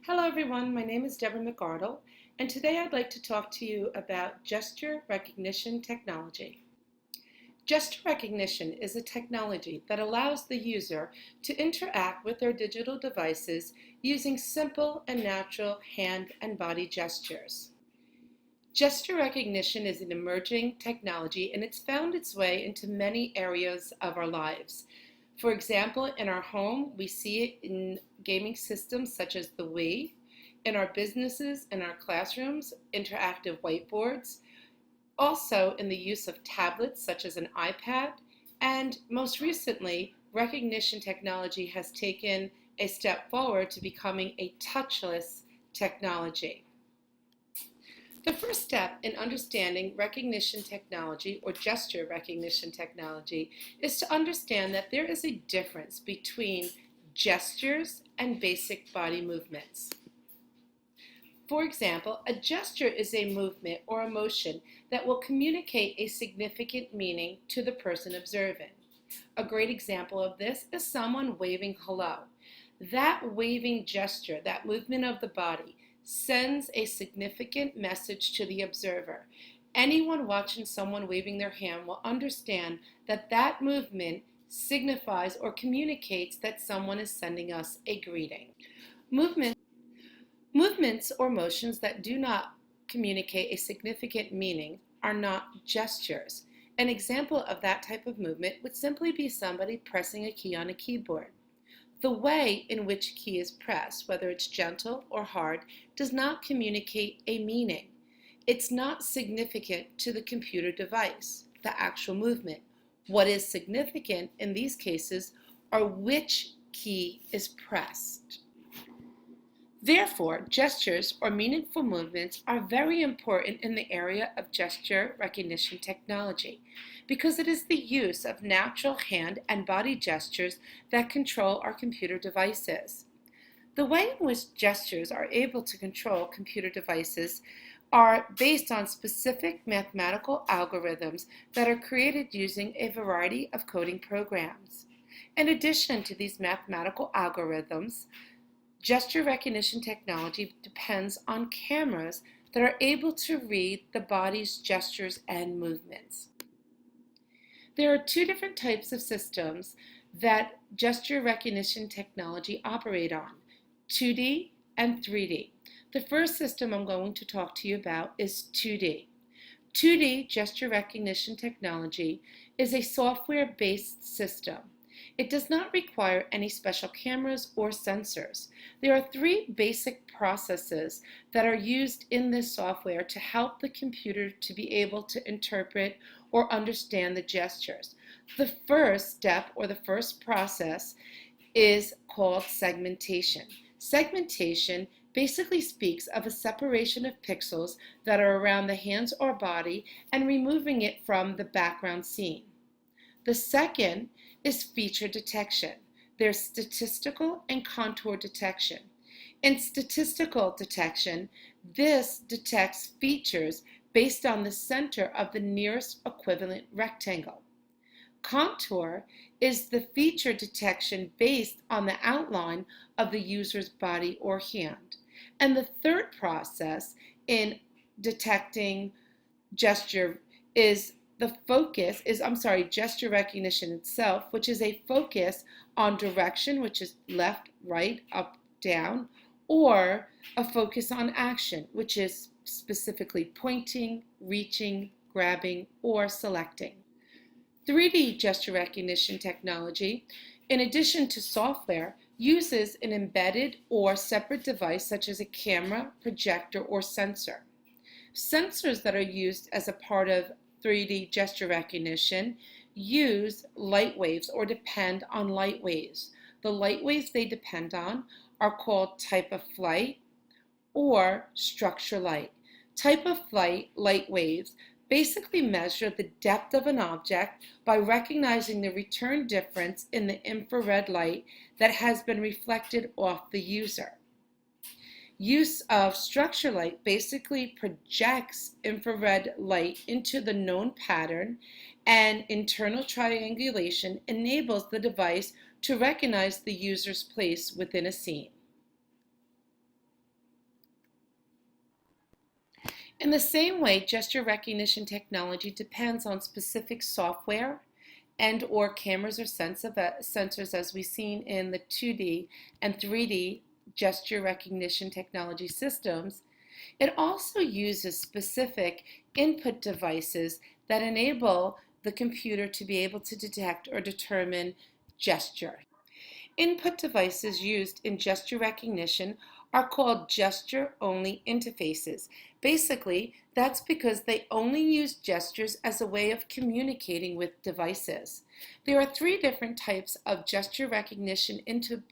Hello everyone, my name is Deborah McArdle, and today I'd like to talk to you about gesture recognition technology. Gesture recognition is a technology that allows the user to interact with their digital devices using simple and natural hand and body gestures. Gesture recognition is an emerging technology and it's found its way into many areas of our lives. For example, in our home, we see it in gaming systems such as the Wii, in our businesses, in our classrooms, interactive whiteboards, also in the use of tablets such as an iPad, and most recently, recognition technology has taken a step forward to becoming a touchless technology. The first step in understanding recognition technology or gesture recognition technology is to understand that there is a difference between gestures and basic body movements. For example, a gesture is a movement or a motion that will communicate a significant meaning to the person observing. A great example of this is someone waving hello. That waving gesture, that movement of the body, sends a significant message to the observer. Anyone watching someone waving their hand will understand that that movement signifies or communicates that someone is sending us a greeting. Movements or motions that do not communicate a significant meaning are not gestures. An example of that type of movement would simply be somebody pressing a key on a keyboard. The way in which a key is pressed, whether it's gentle or hard, does not communicate a meaning. It's not significant to the computer device, the actual movement. What is significant in these cases are which key is pressed. Therefore, gestures or meaningful movements are very important in the area of gesture recognition technology because it is the use of natural hand and body gestures that control our computer devices. The way in which gestures are able to control computer devices are based on specific mathematical algorithms that are created using a variety of coding programs. In addition to these mathematical algorithms, gesture recognition technology depends on cameras that are able to read the body's gestures and movements. There are two different types of systems that gesture recognition technology operate on, 2D and 3D. The first system I'm going to talk to you about is 2D. 2D gesture recognition technology is a software-based system. It does not require any special cameras or sensors. There are three basic processes that are used in this software to help the computer to be able to interpret or understand the gestures. The first step or the first process is called segmentation. Segmentation basically speaks of a separation of pixels that are around the hands or body and removing it from the background scene. The second is feature detection. There's statistical and contour detection. In statistical detection, this detects features based on the center of the nearest equivalent rectangle. Contour is the feature detection based on the outline of the user's body or hand. And the third process in detecting gesture gesture recognition itself, which is a focus on direction, which is left, right, up, down, or a focus on action, which is specifically pointing, reaching, grabbing, or selecting. 3D gesture recognition technology, in addition to software, uses an embedded or separate device such as a camera, projector, or sensor. Sensors that are used as a part of 3D gesture recognition use light waves or depend on light waves. The light waves they depend on are called type of flight or structure light. Type of flight light waves basically measure the depth of an object by recognizing the return difference in the infrared light that has been reflected off the user. Use of structure light basically projects infrared light into the known pattern, and internal triangulation enables the device to recognize the user's place within a scene. In the same way, gesture recognition technology depends on specific software and or cameras or sensors as we've seen in the 2D and 3D gesture recognition technology systems. It also uses specific input devices that enable the computer to be able to detect or determine gesture. Input devices used in gesture recognition are called gesture-only interfaces. Basically, that's because they only use gestures as a way of communicating with devices. There are three different types of gesture recognition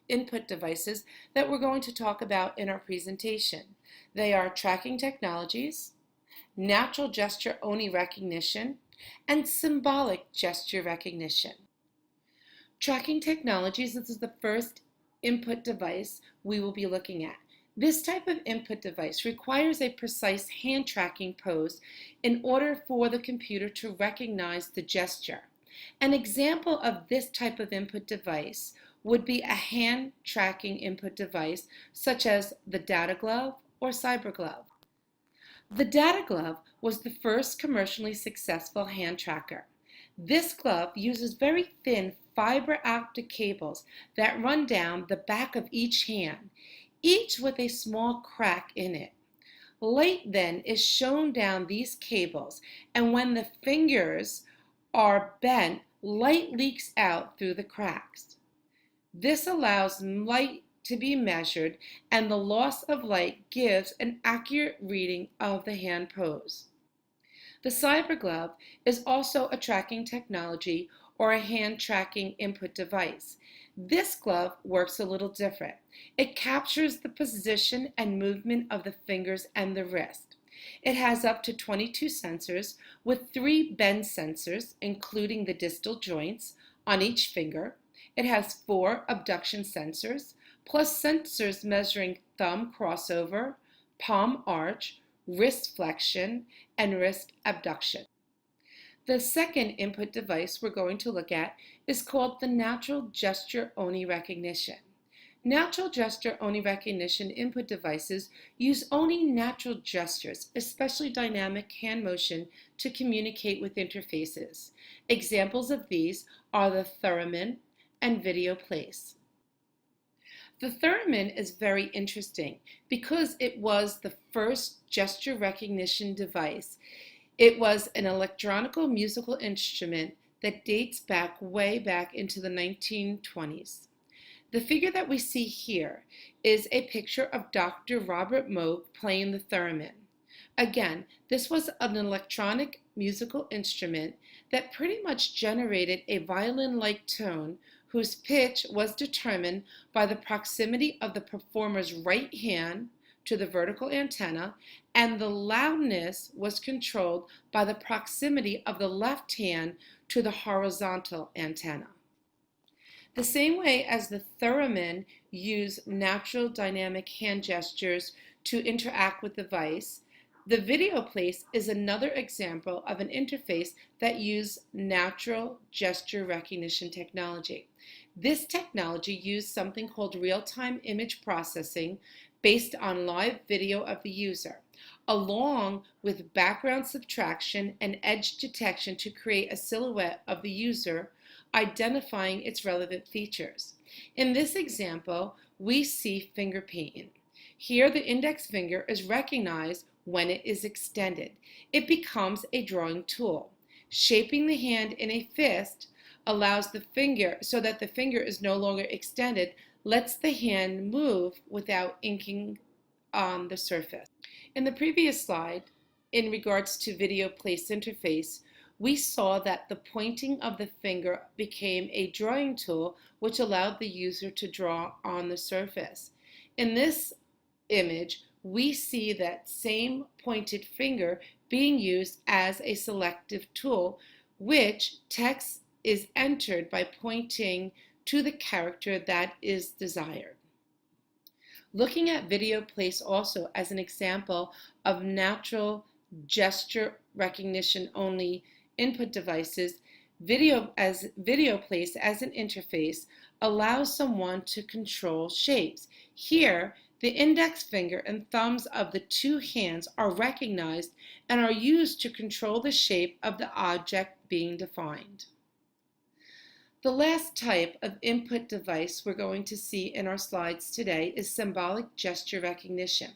input devices that we're going to talk about in our presentation. They are tracking technologies, natural gesture-only recognition, and symbolic gesture recognition. Tracking technologies, this is the first input device we will be looking at. This type of input device requires a precise hand tracking pose in order for the computer to recognize the gesture. An example of this type of input device would be a hand tracking input device such as the Data Glove or Cyber Glove. The Data Glove was the first commercially successful hand tracker. This glove uses very thin fiber optic cables that run down the back of each hand, each with a small crack in it. Light then is shown down these cables, and when the fingers are bent, light leaks out through the cracks. This allows light to be measured, and the loss of light gives an accurate reading of the hand pose. The Cyber Glove is also a tracking technology or a hand tracking input device. This glove works a little different. It captures the position and movement of the fingers and the wrist. It has up to 22 sensors with 3 bend sensors, including the distal joints, on each finger. It has 4 abduction sensors, plus sensors measuring thumb crossover, palm arch, wrist flexion, and wrist abduction. The second input device we're going to look at is called the natural gesture-only recognition. Natural gesture-only recognition input devices use only natural gestures, especially dynamic hand motion, to communicate with interfaces. Examples of these are the Theremin and VideoPlace. The Theremin is very interesting because it was the first gesture recognition device. It was an electronic musical instrument that dates way back into the 1920s. The figure that we see here is a picture of Dr. Robert Moog playing the theremin. Again, this was an electronic musical instrument that pretty much generated a violin-like tone whose pitch was determined by the proximity of the performer's right hand to the vertical antenna, and the loudness was controlled by the proximity of the left hand to the horizontal antenna. The same way as the theremin used natural dynamic hand gestures to interact with the device, the VideoPlace is another example of an interface that used natural gesture recognition technology. This technology used something called real-time image processing based on live video of the user, along with background subtraction and edge detection to create a silhouette of the user, identifying its relevant features. In this example, we see finger painting. Here, the index finger is recognized when it is extended. It becomes a drawing tool. Shaping the hand in a fist allows the finger so that the finger is no longer extended, lets the hand move without inking on the surface. In the previous slide, in regards to VideoPlace interface, we saw that the pointing of the finger became a drawing tool which allowed the user to draw on the surface. In this image, we see that same pointed finger being used as a selective tool, which text is entered by pointing to the character that is desired. Looking at VideoPlace also as an example of natural gesture recognition only input devices, VideoPlace as an interface allows someone to control shapes. Here, The index finger and thumbs of the two hands are recognized and are used to control the shape of the object being defined. The last type of input device we're going to see in our slides today is symbolic gesture recognition.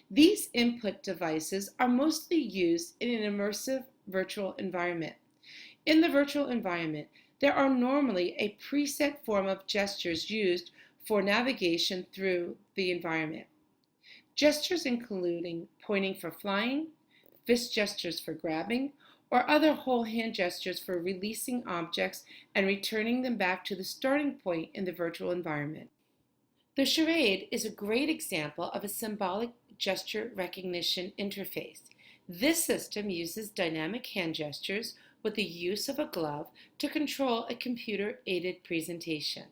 These input devices are mostly used in an immersive virtual environment. In the virtual environment, there are normally a preset form of gestures used for navigation through the environment. Gestures including pointing for flying, fist gestures for grabbing, or other whole hand gestures for releasing objects and returning them back to the starting point in the virtual environment. The charade is a great example of a symbolic gesture recognition interface. This system uses dynamic hand gestures with the use of a glove to control a computer-aided presentation.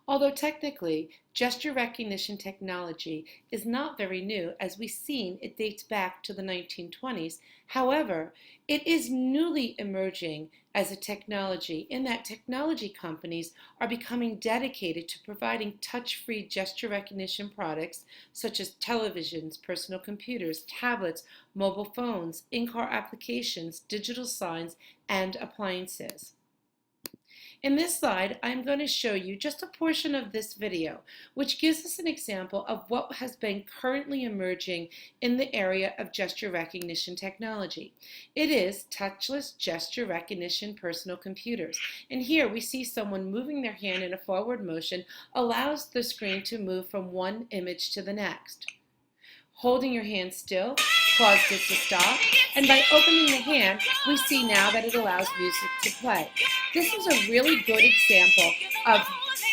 Although technically, gesture recognition technology is not very new, as we've seen it dates back to the 1920s. However, it is newly emerging as a technology in that technology companies are becoming dedicated to providing touch-free gesture recognition products such as televisions, personal computers, tablets, mobile phones, in-car applications, digital signs, and appliances. In this slide, I'm going to show you just a portion of this video, which gives us an example of what has been currently emerging in the area of gesture recognition technology. It is touchless gesture recognition personal computers. And here we see someone moving their hand in a forward motion allows the screen to move from one image to the next. Holding your hand still caused it to stop, and by opening the hand, we see now that it allows music to play. This is a really good example of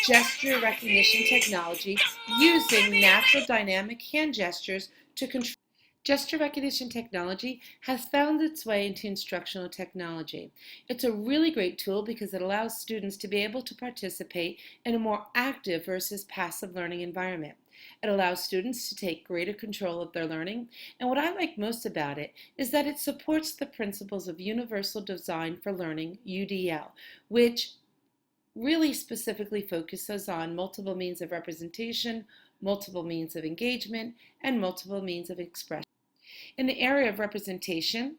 gesture recognition technology using natural dynamic hand gestures to control. Gesture recognition technology has found its way into instructional technology. It's a really great tool because it allows students to be able to participate in a more active versus passive learning environment. It allows students to take greater control of their learning, and what I like most about it is that it supports the principles of Universal Design for Learning, UDL, which really specifically focuses on multiple means of representation, multiple means of engagement, and multiple means of expression. In the area of representation,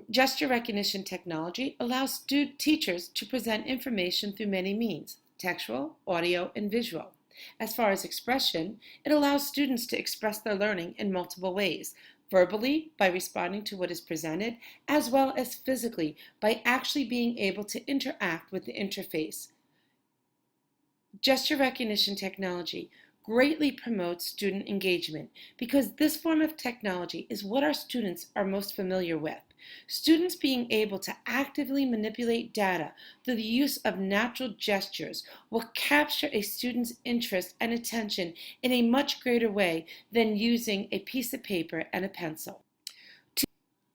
gesture recognition technology allows teachers to present information through many means: textual, audio, and visual. As far as expression, it allows students to express their learning in multiple ways: verbally, by responding to what is presented, as well as physically, by actually being able to interact with the interface. Gesture recognition technology greatly promotes student engagement because this form of technology is what our students are most familiar with. Students being able to actively manipulate data through the use of natural gestures will capture a student's interest and attention in a much greater way than using a piece of paper and a pencil.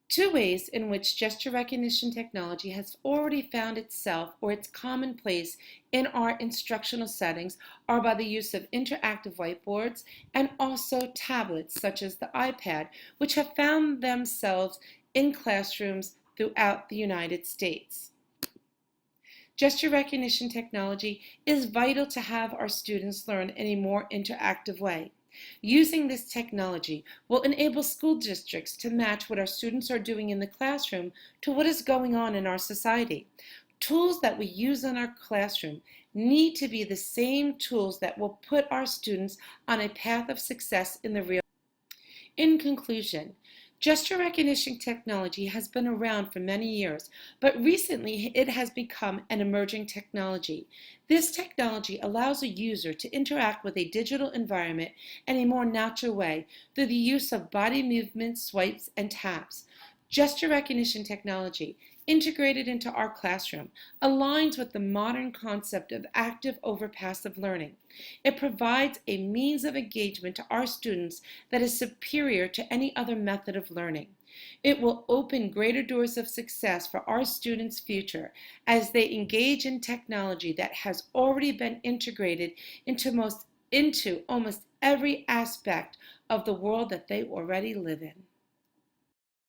Two ways in which gesture recognition technology has already found itself or its commonplace in our instructional settings are by the use of interactive whiteboards and also tablets such as the iPad, which have found themselves in classrooms throughout the United States. Gesture recognition technology is vital to have our students learn in a more interactive way. Using this technology will enable school districts to match what our students are doing in the classroom to what is going on in our society. Tools that we use in our classroom need to be the same tools that will put our students on a path of success in the real world. In conclusion, gesture recognition technology has been around for many years, but recently it has become an emerging technology. This technology allows a user to interact with a digital environment in a more natural way through the use of body movements, swipes, and taps. Gesture recognition technology, integrated into our classroom, aligns with the modern concept of active over passive learning. It provides a means of engagement to our students that is superior to any other method of learning. It will open greater doors of success for our students' future as they engage in technology that has already been integrated into almost every aspect of the world that they already live in.